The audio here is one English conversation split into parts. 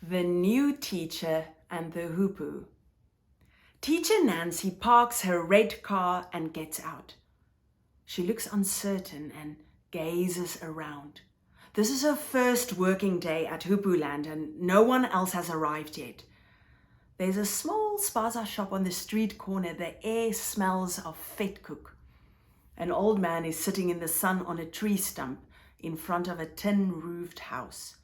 The new teacher and the hoopoo. Teacher Nancy parks her red car and gets out. She looks uncertain and gazes around. This is her first working day at Hoopoe Land and no one else has arrived yet. There's a small spaza shop on the street corner. The air smells of vetkoek. An old man is sitting in the sun on a tree stump in front of a tin-roofed house.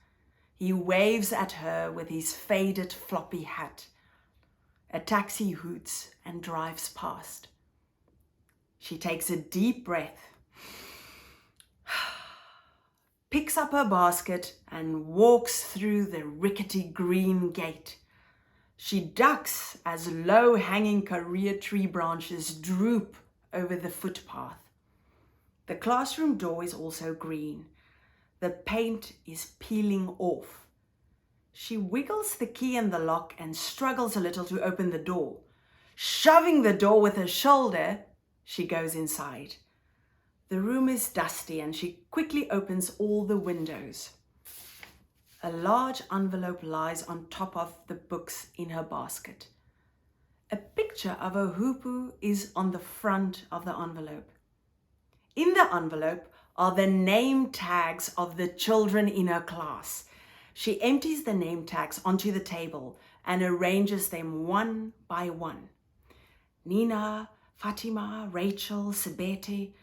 He waves at her with his faded floppy hat. A taxi hoots and drives past. She takes a deep breath, picks up her basket and walks through the rickety green gate. She ducks as low-hanging career tree branches droop over the footpath. The classroom door is also green. The paint is peeling off. She wiggles the key in the lock and struggles a little to open the door. Shoving the door with her shoulder, she goes inside. The room is dusty and she quickly opens all the windows. A large envelope lies on top of the books in her basket. A picture of a hoopoo is on the front of the envelope. In the envelope are the name tags of the children in her class. She empties the name tags onto the table and arranges them one by one. Nina, Fatima, Rachel, Sebete.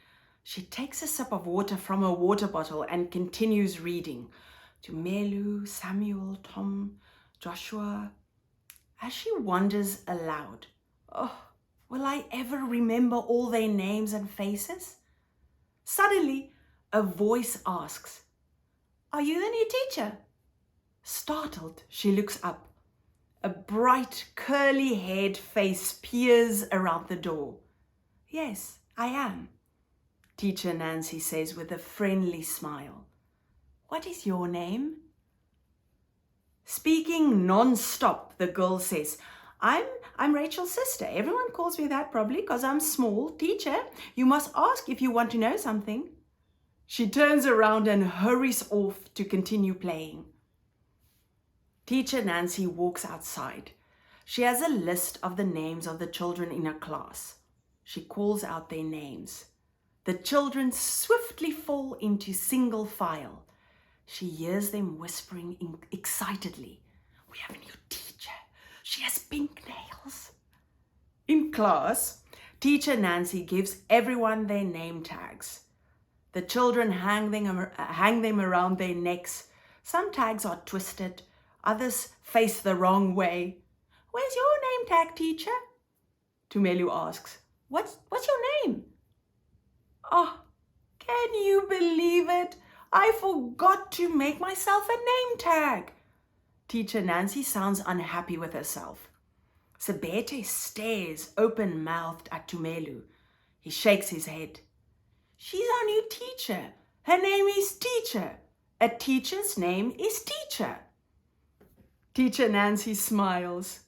She takes a sip of water from her water bottle and continues reading. Tumelu, Samuel, Tom, Joshua. As she wonders aloud, oh, will I ever remember all their names and faces? Suddenly, a voice asks, "Are you the new teacher?" Startled, she looks up. A bright, curly-haired face peers around the door. "Yes, I am," Teacher Nancy says with a friendly smile. "What is your name?" Speaking non-stop, the girl says, I'm Rachel's sister. Everyone calls me that probably because I'm small. Teacher, you must ask if you want to know something." She turns around and hurries off to continue playing. Teacher Nancy walks outside. She has a list of the names of the children in her class. She calls out their names. The children swiftly fall into single file. She hears them whispering excitedly, "We have a new teacher. She has pink nails." In class, Teacher Nancy gives everyone their name tags. The children hang them around their necks. Some tags are twisted, others face the wrong way. "Where's your name tag, teacher?" Tumelu asks. What's your name?" "Oh, can you believe it? I forgot to make myself a name tag." Teacher Nancy sounds unhappy with herself. Sebete stares open-mouthed at Tumelu. He shakes his head. "She's our new teacher. Her name is Teacher. A teacher's name is Teacher." Teacher Nancy smiles.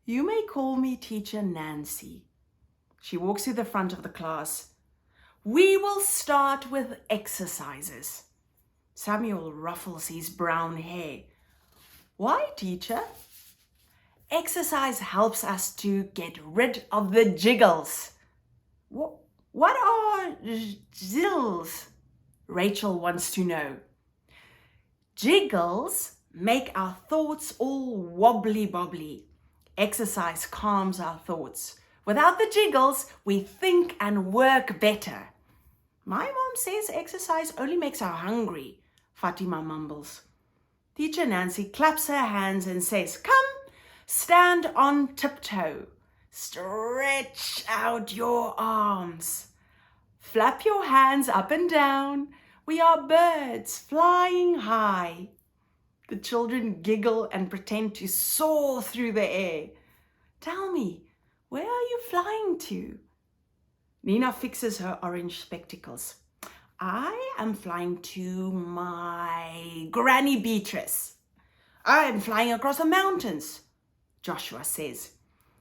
"You may call me Teacher Nancy." She walks to the front of the class. "We will start with exercises." Samuel ruffles his brown hair. "Why, teacher?" "Exercise helps us to get rid of the jiggles." What are jiggles?" Rachel wants to know. "Jiggles make our thoughts all wobbly-bobbly. Exercise calms our thoughts. Without the jiggles, we think and work better." "My mom says exercise only makes her hungry," Fatima mumbles. Teacher Nancy claps her hands and says, "Come, stand on tiptoe. Stretch out your arms. Flap your hands up and down. We are birds flying high." The children giggle and pretend to soar through the air. "Tell me, where are you flying to?" Nina fixes her orange spectacles. "I am flying to my Granny Beatrice." "I am flying across the mountains," Joshua says.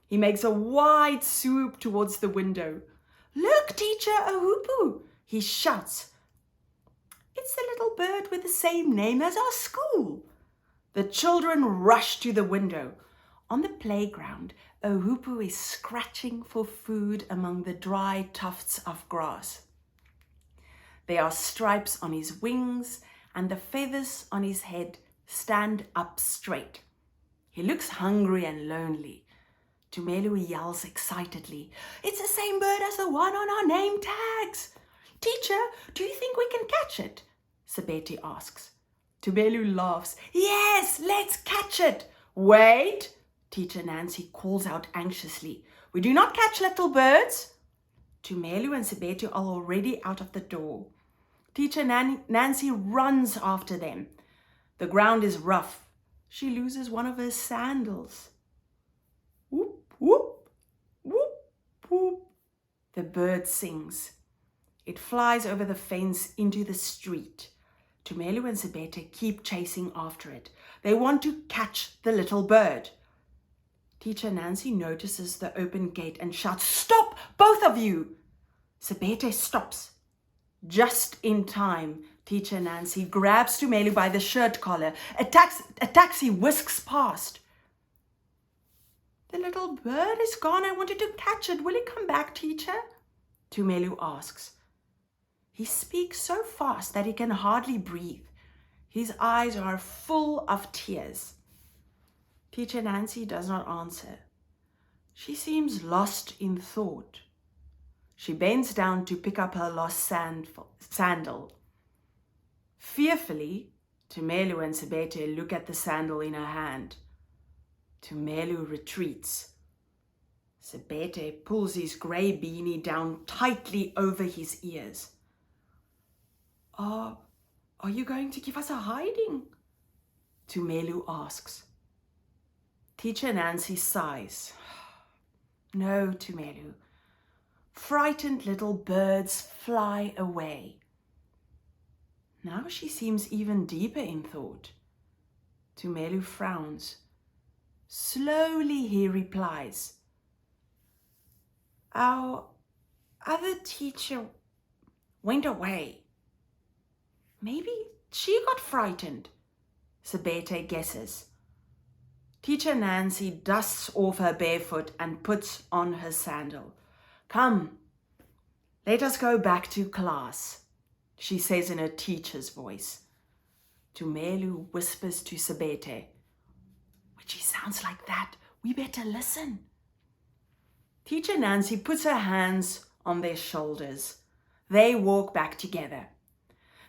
He makes a wide swoop towards the window. "Look, teacher, a hoopoo!" he shouts. "It's the little bird with the same name as our school." The children rush to the window. On the playground, a hoopoo is scratching for food among the dry tufts of grass. There are stripes on his wings, and the feathers on his head stand up straight. He looks hungry and lonely. Tumelu yells excitedly, "It's the same bird as the one on our name tags!" "Teacher, do you think we can catch it?" Sebete asks. Tumelu laughs. "Yes, let's catch it!" "Wait!" Teacher Nancy calls out anxiously. "We do not catch little birds." Tumelu and Sebete are already out of the door. Teacher Nancy runs after them. The ground is rough. She loses one of her sandals. Whoop, whoop, whoop, whoop. The bird sings. It flies over the fence into the street. Tumelu and Sebete keep chasing after it. They want to catch the little bird. Teacher Nancy notices the open gate and shouts, "Stop, both of you!" Sebete stops. Just in time, Teacher Nancy grabs Tumelu by the shirt collar. A taxi whisks past. "The little bird is gone. I wanted to catch it. Will it come back, teacher?" Tumelu asks. He speaks so fast that he can hardly breathe. His eyes are full of tears. Teacher Nancy does not answer. She seems lost in thought. She bends down to pick up her lost sandal. Fearfully, Tumelu and Sebete look at the sandal in her hand. Tumelu retreats. Sebete pulls his grey beanie down tightly over his ears. Are you going to give us a hiding?" Tumelu asks. Teacher Nancy sighs. "No, Tumelu. Frightened little birds fly away." Now she seems even deeper in thought. Tumelu frowns. Slowly he replies, "Our other teacher went away. Maybe she got frightened," Sebete guesses. Teacher Nancy dusts off her barefoot and puts on her sandal. "Come, let us go back to class," she says in her teacher's voice. Tumelu whispers to Sebete, "When she sounds like that, we better listen." Teacher Nancy puts her hands on their shoulders. They walk back together.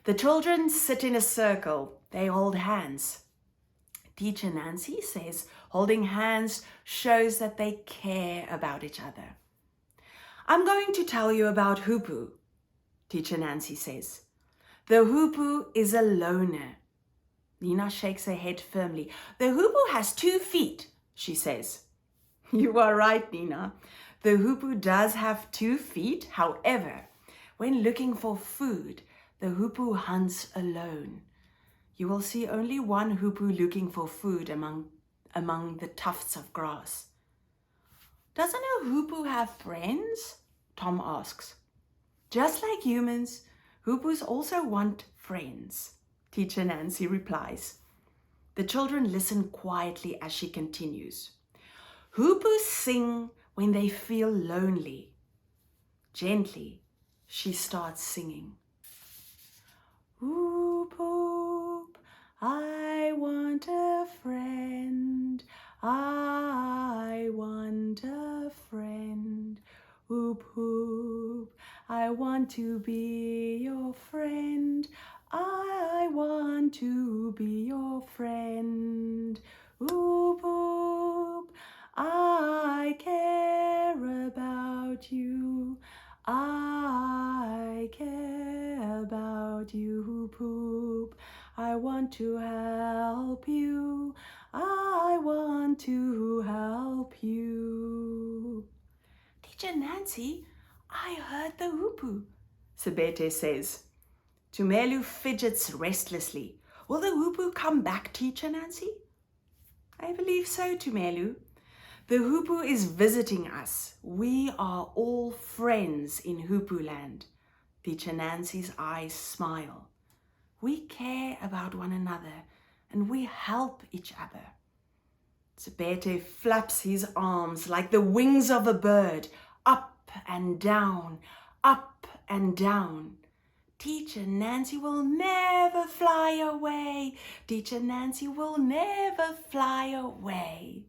The children sit in a circle. They hold hands. Teacher Nancy says holding hands shows that they care about each other. "I'm going to tell you about Hoopoo," Teacher Nancy says. "The hoopoo is a loner." Nina shakes her head firmly. "The hoopoo has 2 feet, she says. You are right, Nina. The hoopoo does have 2 feet. However, when looking for food, the hoopoo hunts alone. You will see only one hoopoo looking for food among the tufts of grass." "Doesn't a hoopoo have friends?" Tom asks. "Just like humans, hoopoos also want friends," Teacher Nancy replies. The children listen quietly as she continues. "Hoopoos sing when they feel lonely." Gently, she starts singing. "Hoop, hoop, I want a friend. I want a friend. Hoop, hoop, I want to be your friend. I want to be your friend. Hoop, hoop, I care about you. I care about you, hoop, hoop. I want to help you. I want to help you." "Teacher Nancy, I heard the hoopoo," Sebete says. Tumelu fidgets restlessly. "Will the hoopoo come back, Teacher Nancy?" "I believe so, Tumelu. The hoopoo is visiting us. We are all friends in Hoopoe Land." Teacher Nancy's eyes smile. "We care about one another and we help each other. Zebete flaps his arms like the wings of a bird, up and down, up and down. Teacher Nancy will never fly away. Teacher Nancy will never fly away.